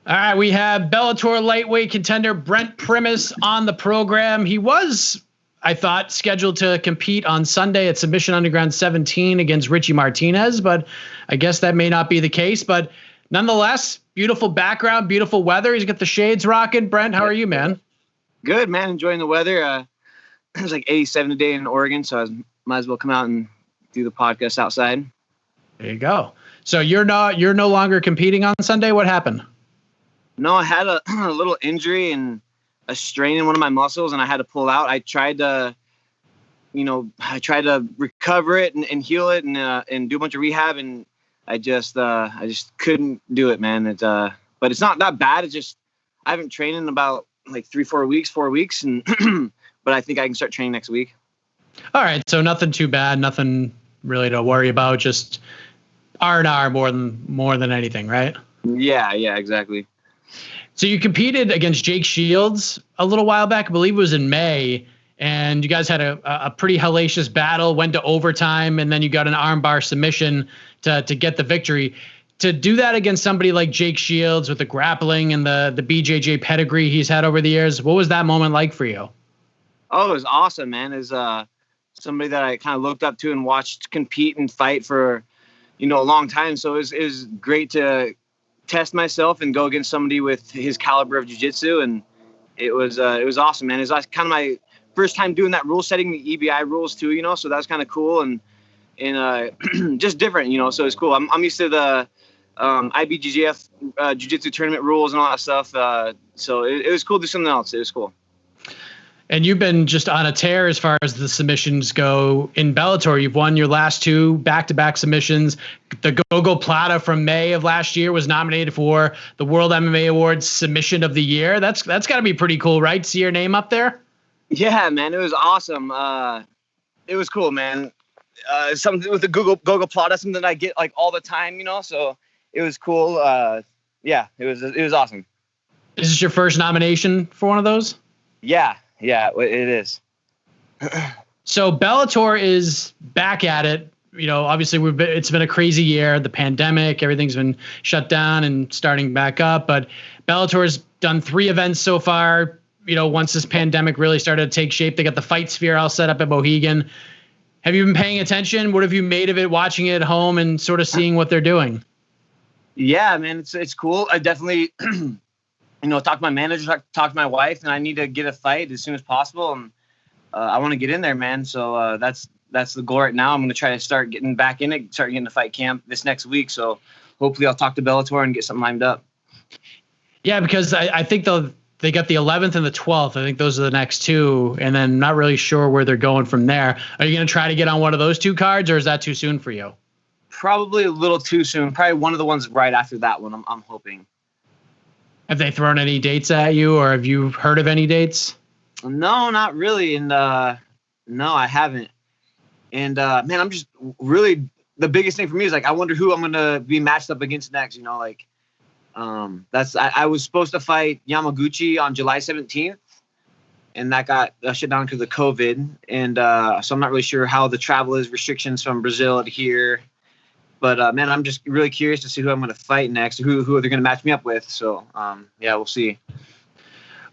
All right, we have Bellator lightweight contender Brent Primus on the program. He was, I thought, scheduled to compete on Sunday at Submission Underground 17 against Richie Martinez, but I guess that may not be the case. But nonetheless, beautiful background, beautiful weather. He's got the shades rocking. Brent, how are you, man? Good, man. Enjoying the weather. It was like 87 today in Oregon, so might as well come out and do the podcast outside. There you go. So you're no longer competing on Sunday. What happened? No, I had a little injury and a strain in one of my muscles, and I had to pull out. I tried to recover it and heal it and do a bunch of rehab, and I just couldn't do it, man. But it's not that bad. It's just I haven't trained in about like 4 weeks, and but I think I can start training next week. All right, so nothing too bad, nothing really to worry about. Just R&R more than anything, right? Yeah, exactly. So you competed against Jake Shields a little while back. I believe it was in May, and you guys had a pretty hellacious battle, went to overtime, and then you got an armbar submission to get the victory. To do that against somebody like Jake Shields with the grappling and the BJJ pedigree he's had over the years, what was that moment like for you? Oh, it was awesome, man. As somebody that I kind of looked up to and watched compete and fight for, a long time. So it was great to test myself and go against somebody with his caliber of jiu-jitsu, and it was awesome, man. It was kind of my first time doing that rule setting, the EBI rules too, so that was kind of cool and just different, so it's cool. I'm used to the IBJJF jiu-jitsu tournament rules and all that stuff, so it was cool to do something else. It was cool. And you've been just on a tear as far as the submissions go in Bellator. You've won your last two back-to-back submissions. The Gogo Plata from May of last year was nominated for the World MMA Awards Submission of the Year. That's got to be pretty cool, right? See your name up there? Yeah, man, it was awesome. It was cool, man. Something with the Gogo Plata, something that I get like all the time, so it was cool. Yeah, it was awesome. Is this your first nomination for one of those? Yeah, it is. So Bellator is back at it. Obviously it's been a crazy year, the pandemic, everything's been shut down and starting back up, but Bellator's done 3 events so far. Once this pandemic really started to take shape, they got the Fight Sphere all set up at Mohegan. Have you been paying attention? What have you made of it, watching it at home and sort of seeing what they're doing? Yeah, man, it's cool. I definitely talk to my manager, talk to my wife, and I need to get a fight as soon as possible. And I want to get in there, man. So that's the goal right now. I'm going to try to start getting back in it, start getting to fight camp this next week. So hopefully I'll talk to Bellator and get something lined up. Yeah, because I think they got the 11th and the 12th. I think those are the next two, and then not really sure where they're going from there. Are you going to try to get on one of those 2 cards, or is that too soon for you? Probably a little too soon. Probably one of the ones right after that one, I'm hoping. Have they thrown any dates at you, or have you heard of any dates? No, not really. And no, I haven't. And man, I'm just really, the biggest thing for me is like, I wonder who I'm going to be matched up against next. I was supposed to fight Yamaguchi on July 17th, and that got shut down because of COVID. And so I'm not really sure how the travel is, restrictions from Brazil to here. But, man, I'm just really curious to see who I'm going to fight next, who they're going to match me up with. So, yeah, we'll see.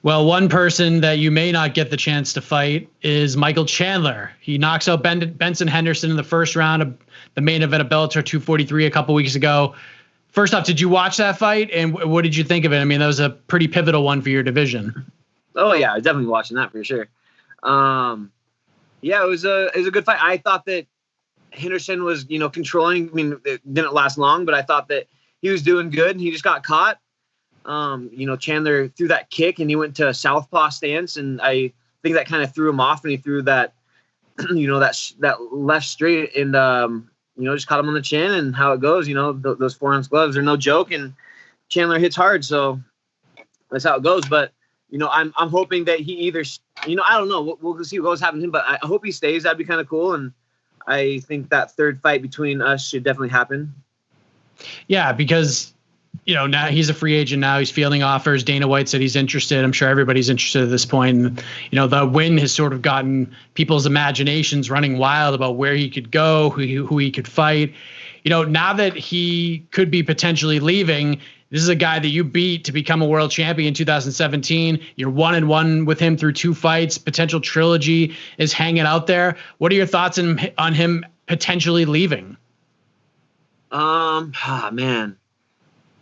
Well, one person that you may not get the chance to fight is Michael Chandler. He knocks out Benson Henderson in the first round of the main event of Bellator 243 a couple weeks ago. First off, did you watch that fight, and what did you think of it? I mean, that was a pretty pivotal one for your division. Oh, yeah, definitely watching that for sure. Yeah, it was a good fight. I thought that Henderson was, controlling. I mean, it didn't last long, but I thought that he was doing good, and he just got caught. Chandler threw that kick, and he went to a southpaw stance, and I think that kind of threw him off, and he threw that, that left straight, and just caught him on the chin, and how it goes. Those 4-ounce gloves are no joke, and Chandler hits hard, so that's how it goes. But I'm hoping that he either, I don't know, we'll see what goes happen to him, but I hope he stays. That'd be kind of cool, and I think that third fight between us should definitely happen. Yeah, because, now he's a free agent now. He's fielding offers. Dana White said he's interested. I'm sure everybody's interested at this point. And, the win has sort of gotten people's imaginations running wild about where he could go, who he could fight. Now that he could be potentially leaving, This is a guy that you beat to become a world champion in 2017. You're 1-1 with him through 2 fights. Potential trilogy is hanging out there. What are your thoughts on him potentially leaving? Man,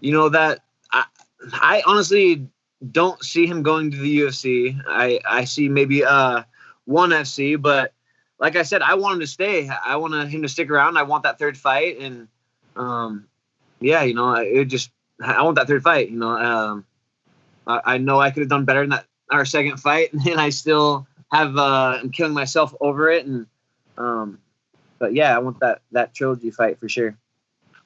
that I honestly don't see him going to the UFC. I see maybe ONE FC, but like I said, I want him to stay. I want him to stick around. I want that 3rd fight, and I want that 3rd fight. I know I could have done better in our 2nd fight, and I still have I'm killing myself over it. And but yeah, I want that trilogy fight for sure.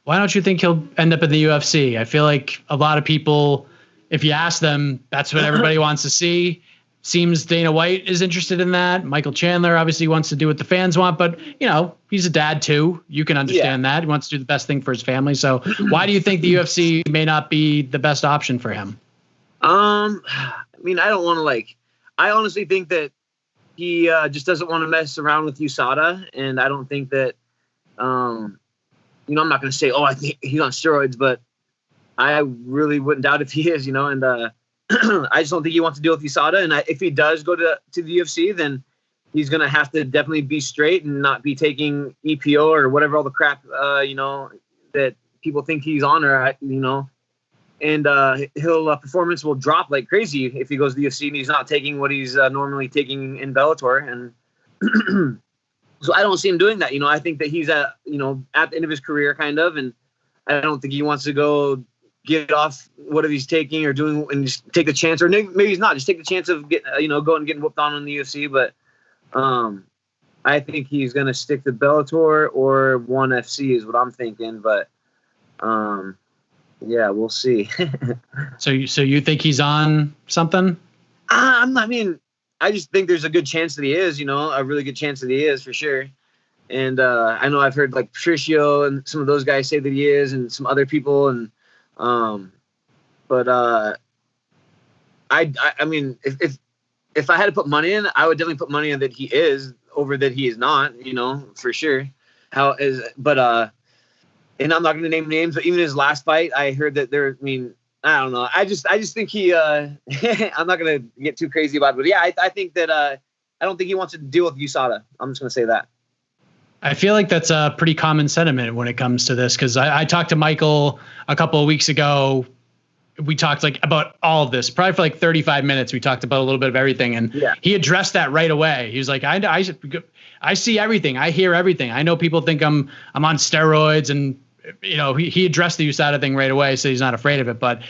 Why don't you think he'll end up in the UFC? I feel like a lot of people, if you ask them, that's what everybody wants to see. Seems Dana White is interested in that. Michael Chandler obviously wants to do what the fans want, but he's a dad too. You can understand that. He wants to do the best thing for his family. So why do you think the UFC may not be the best option for him? I don't want to I honestly think that he just doesn't want to mess around with USADA. And I don't think that, I'm not going to say, I think he's on steroids, but I really wouldn't doubt if he is, and I just don't think he wants to deal with USADA. And if he does go to the UFC, then he's going to have to definitely be straight and not be taking EPO or whatever, all the crap, that people think he's on, and he'll performance will drop like crazy if he goes to the UFC and he's not taking what he's normally taking in Bellator. And so I don't see him doing that. I think that he's at the end of his career kind of, and I don't think he wants to go get off whatever he's taking or doing and just take the chance, or maybe he's not, just take the chance of going and getting whooped on the UFC. But I think he's going to stick to Bellator or ONE FC is what I'm thinking. But yeah, we'll see. So you think he's on something? I just think there's a good chance that he is, a really good chance that he is for sure. And I know I've heard like Patricio and some of those guys say that he is, and some other people. And but I mean, if I had to put money in, I would definitely put money in that he is over that he is not, for sure. And I'm not going to name names, but even his last fight, I heard that I don't know. I just think he, I'm not going to get too crazy about it, but yeah, I think that, I don't think he wants to deal with USADA. I'm just going to say that. I feel like that's a pretty common sentiment when it comes to this, because I talked to Michael a couple of weeks ago. We talked about all of this, probably for 35 minutes. We talked about a little bit of everything, and he addressed that right away. He was like, I see everything. I hear everything. I know people think I'm on steroids, and he addressed the USADA thing right away, so he's not afraid of it. But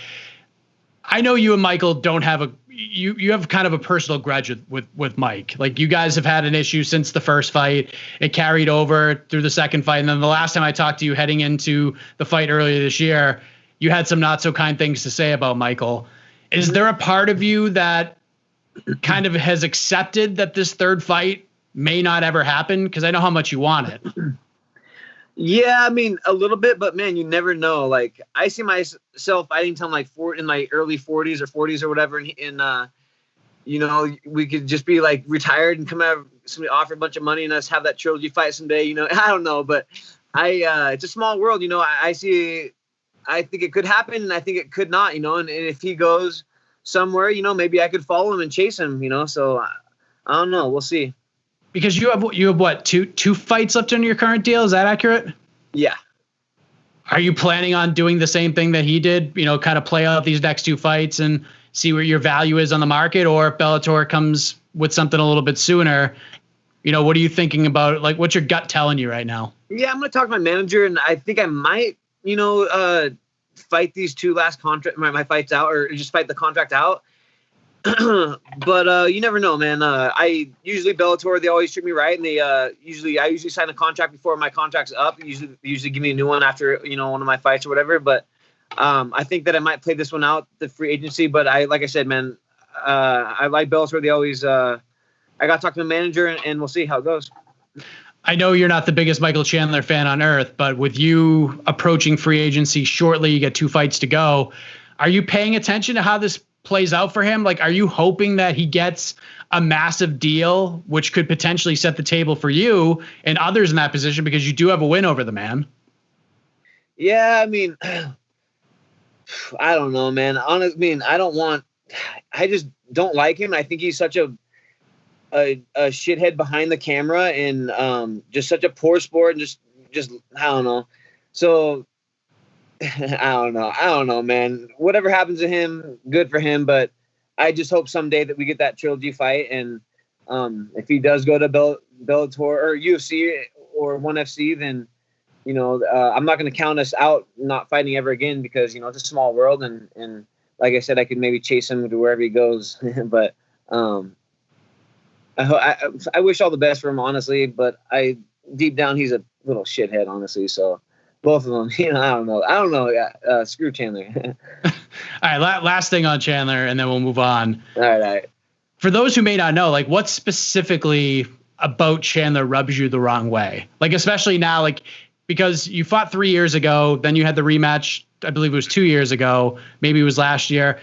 I know you and Michael don't have you have kind of a personal grudge with Mike. Like, you guys have had an issue since the first fight. It carried over through the second fight. And then the last time I talked to you heading into the fight earlier this year, you had some not so kind things to say about Michael. Is there a part of you that kind of has accepted that this 3rd fight may not ever happen? Because I know how much you want it. Yeah, a little bit, but man, you never know. Like, I see myself fighting till I'm in my early 40s or 40s or whatever, and we could just be retired and come out, somebody offer a bunch of money and us have that trilogy fight someday. I don't know, but it's a small world. I think it could happen, and I think it could not. And if he goes somewhere, maybe I could follow him and chase him. So I don't know. We'll see. Because you have what, two fights left in your current deal? Is that accurate? Yeah. Are you planning on doing the same thing that he did? Kind of play out these next 2 fights and see where your value is on the market, or if Bellator comes with something a little bit sooner, what are you thinking about? What's your gut telling you right now? Yeah, I'm going to talk to my manager, and I think I might, fight these 2 last my fights out, or just fight the contract out. But you never know, man. I usually Bellator, they always treat me right, and I usually sign a contract before my contract's up. Usually give me a new one after one of my fights or whatever. But I think that I might play this one out, the free agency. But like I said, man, I like Bellator. They always I got to talk to the manager, and we'll see how it goes. I know you're not the biggest Michael Chandler fan on earth, but with you approaching free agency shortly, you get 2 fights to go. Are you paying attention to how this plays out for him? Are you hoping that he gets a massive deal, which could potentially set the table for you and others in that position, because you do have a win over the man? Yeah, I don't know, man. Honestly, I mean, I just don't like him. I think he's such a shithead behind the camera, and just such a poor sport, and just I don't know. So I don't know, man. Whatever happens to him, good for him. But I just hope someday that we get that trilogy fight, and if he does go to Bellator or UFC or ONE FC, then I'm not going to count us out not fighting ever again, because it's a small world, and like I said, I could maybe chase him to wherever he goes. But I wish all the best for him, honestly. But deep down, he's a little shithead, honestly. So both of them, I don't know. Screw Chandler. All right, last thing on Chandler, and then we'll move on. All right. For those who may not know, like, what specifically about Chandler rubs you the wrong way? Like, especially now, like, because you fought 3 years ago, then you had the rematch, I believe it was 2 years ago, maybe it was last year.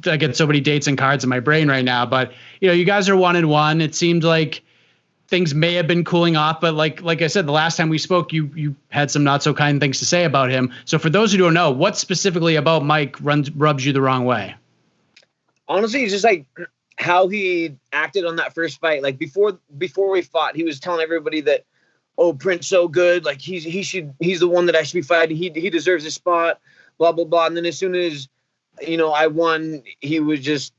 I get so many dates and cards in my brain right now, but you guys are 1-1. It seemed like things may have been cooling off, but like I said, the last time we spoke, you had some not so kind things to say about him. So for those who don't know, what specifically about Mike rubs you the wrong way? Honestly, it's just like how he acted on that first fight. Like before we fought, he was telling everybody that, oh, Brent's so good, like he's the one that I should be fighting. He deserves his spot, blah blah blah. And then as soon as I won, he was just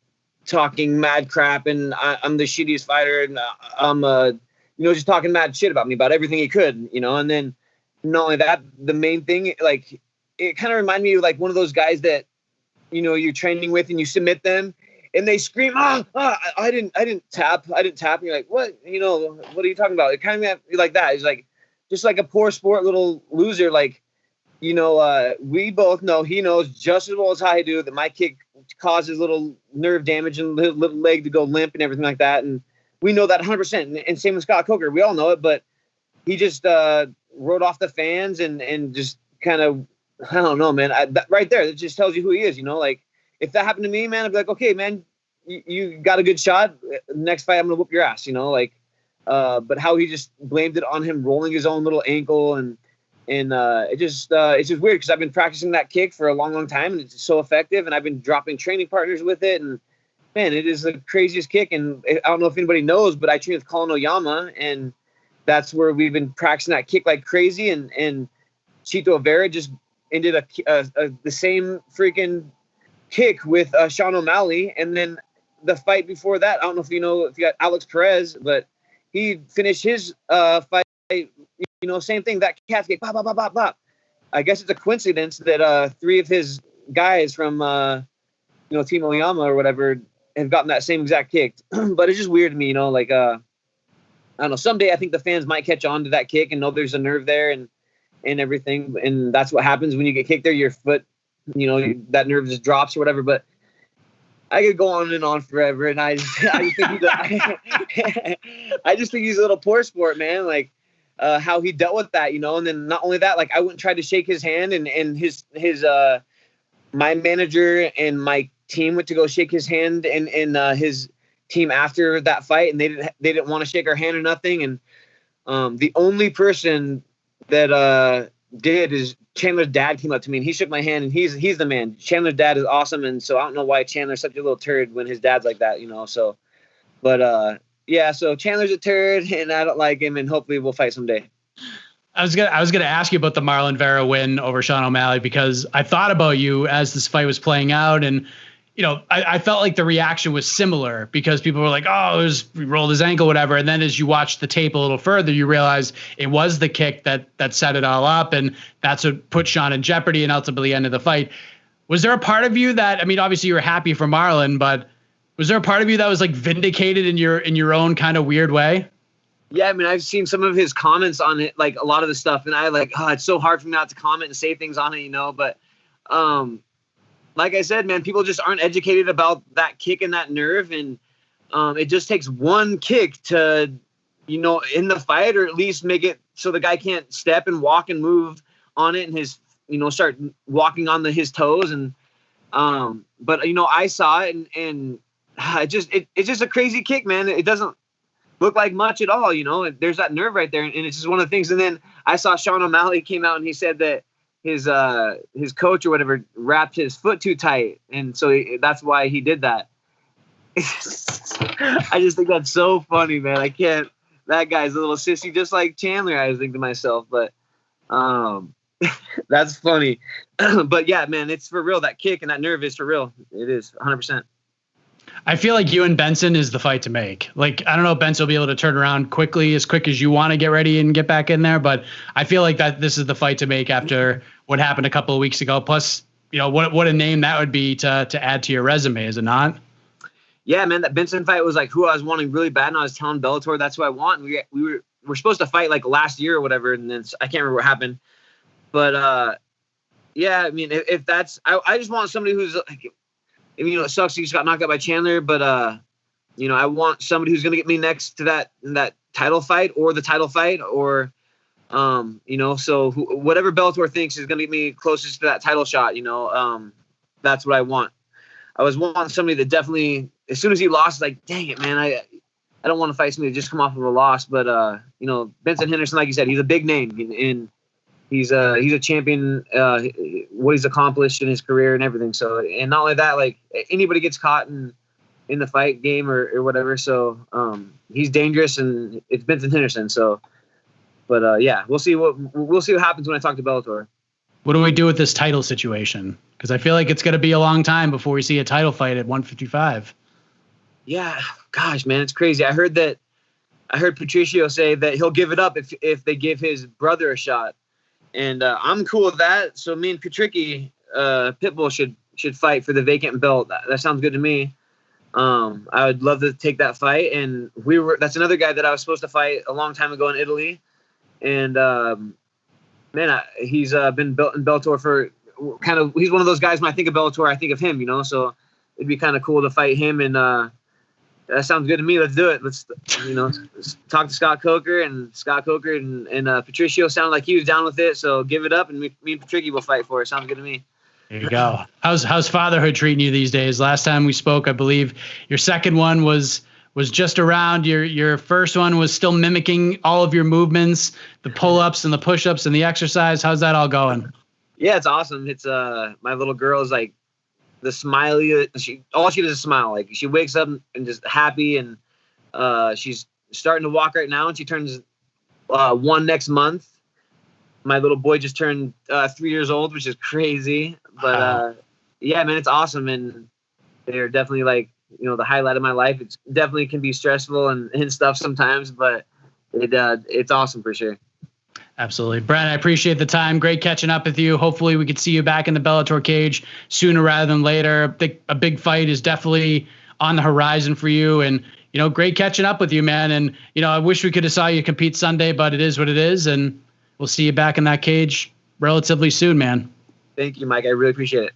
talking mad crap, and I'm the shittiest fighter, and I'm just talking mad shit about me, about everything he could, and then not only that, the main thing, like, it kind of reminded me of like one of those guys that you're training with, and you submit them, and they scream, I didn't tap, and you're like, what are you talking about? It kind of like that. It's like just like a poor sport little loser, like, we both know, he knows just as well as I do, that my kick causes little nerve damage and little leg to go limp and everything like that. And we know that 100%. And same with Scott Coker. We all know it, but he just wrote off the fans and just kind of, I don't know, man. That right there, it just tells you who he is. Like, if that happened to me, man, I'd be like, okay, man, you got a good shot. Next fight, I'm going to whoop your ass, but how he just blamed it on him rolling his own little ankle, and it's just weird, because I've been practicing that kick for a long time, and it's so effective, and I've been dropping training partners with it, and man, it is the craziest kick. And I don't know if anybody knows, but I train with Colin Oyama, and that's where we've been practicing that kick like crazy, and Chito Vera just ended the same freaking kick with Sean O'Malley. And then the fight before that, I don't know if you got Alex Perez, but he finished his fight, same thing, that calf kick, bop, bop, bop, bop, bop. I guess it's a coincidence that 3 of his guys from Team Oyama or whatever have gotten that same exact kick. But it's just weird to me, like I don't know, someday I think the fans might catch on to that kick and know there's a nerve there and everything, and that's what happens when you get kicked there. Your foot, that nerve just drops or whatever. But I could go on and on forever, and I just think he's a little poor sport, man. Like how he dealt with that, and then not only that, like I went and tried to shake his hand, and his my manager and my team went to go shake his hand, and his team after that fight, and they didn't want to shake our hand or nothing. And the only person that did is Chandler's dad came up to me, and he shook my hand, and he's the man. Chandler's dad is awesome, and so I don't know why Chandler's such a little turd when his dad's like that, so, but yeah, so Chandler's a turd, and I don't like him, and hopefully we'll fight someday. I was gonna ask you about the Marlon Vera win over Sean O'Malley, because I thought about you as this fight was playing out, and I felt like the reaction was similar, because people were like, oh, he rolled his ankle, whatever. And then as you watch the tape a little further, you realize it was the kick that set it all up, and that's what put Sean in jeopardy and ultimately ended the fight. Was there a part of you that, I mean, obviously you were happy for Marlon, but was there a part of you that was like vindicated in your own kind of weird way? Yeah, I mean, I've seen some of his comments on it, like a lot of the stuff, and I it's so hard for me not to comment and say things on it, but like I said, man, people just aren't educated about that kick and that nerve, and it just takes one kick to, in the fight, or at least make it so the guy can't step and walk and move on it, and his, start walking on his toes, and but I saw it, and it's just a crazy kick, man. It doesn't look like much at all, there's that nerve right there, and it's just one of the things. And then I saw Sean O'Malley came out, and he said that his coach or whatever wrapped his foot too tight, and so that's why he did that. I just think that's so funny, man. I can't. That guy's a little sissy, just like Chandler. I was thinking to myself, but that's funny. But yeah, man, it's for real. That kick and that nerve is for real. It is 100%. I feel like you and Benson is the fight to make. Like, I don't know if Benson will be able to turn around quickly, as quick as you want to get ready and get back in there, but I feel like that this is the fight to make after what happened a couple of weeks ago. Plus, you know, what a name that would be to add to your resume, is it not? Yeah, man, that Benson fight was like who I was wanting really bad, and I was telling Bellator that's who I want. We're supposed to fight like last year or whatever, and then I can't remember what happened. But yeah, I mean, if that's, I just want somebody who's like, you know, it sucks he just got knocked out by Chandler, but you know, I want somebody who's gonna get me next to that title fight or the title fight, or you know, so whatever Bellator thinks is gonna get me closest to that title shot. You know, that's what I want. I was wanting somebody that definitely, as soon as he lost, like, dang it, man, I don't want to fight somebody that just come off of a loss. But you know, Benson Henderson, like you said, he's a big name, and he's a champion. What he's accomplished in his career and everything. So, and not only that, like anybody gets caught in the fight game or whatever. So he's dangerous, and it's Benson Henderson. So, but yeah, we'll see what happens when I talk to Bellator. What do we do with this title situation? Because I feel like it's going to be a long time before we see a title fight at 155. Yeah, gosh, man, it's crazy. I heard Patricio say that he'll give it up if they give his brother a shot, and I'm cool with that. So me and Patricky, Pitbull should fight for the vacant belt. That sounds good to me. I would love to take that fight, and that's another guy that I was supposed to fight a long time ago in Italy, and man, he's been built in Bellator for he's one of those guys when I think of Bellator, I think of him, you know, so it'd be kind of cool to fight him, and that sounds good to me. Let's do it. Let's talk to Scott Coker, and Patricio sounded like he was down with it, so give it up, and me and Patricky will fight for it. Sounds good to me. There you go. How's fatherhood treating you these days? Last time we spoke, I believe your second one was just around. Your first one was still mimicking all of your movements, the pull-ups and the push-ups and the exercise. How's that all going? Yeah, it's awesome. It's my little girl is like the smiley. All she does is smile. Like she wakes up and just happy, and she's starting to walk right now, and she turns 1 next month. My little boy just turned 3 years old, which is crazy. But yeah, man, it's awesome, and they're definitely like, you know, the highlight of my life. It's definitely can be stressful and stuff sometimes, but it's awesome for sure. Absolutely. Brent, I appreciate the time. Great catching up with you. Hopefully we could see you back in the Bellator cage sooner rather than later. A big fight is definitely on the horizon for you, and, you know, great catching up with you, man. And, you know, I wish we could have saw you compete Sunday, but it is what it is, and we'll see you back in that cage relatively soon, man. Thank you, Mike. I really appreciate it.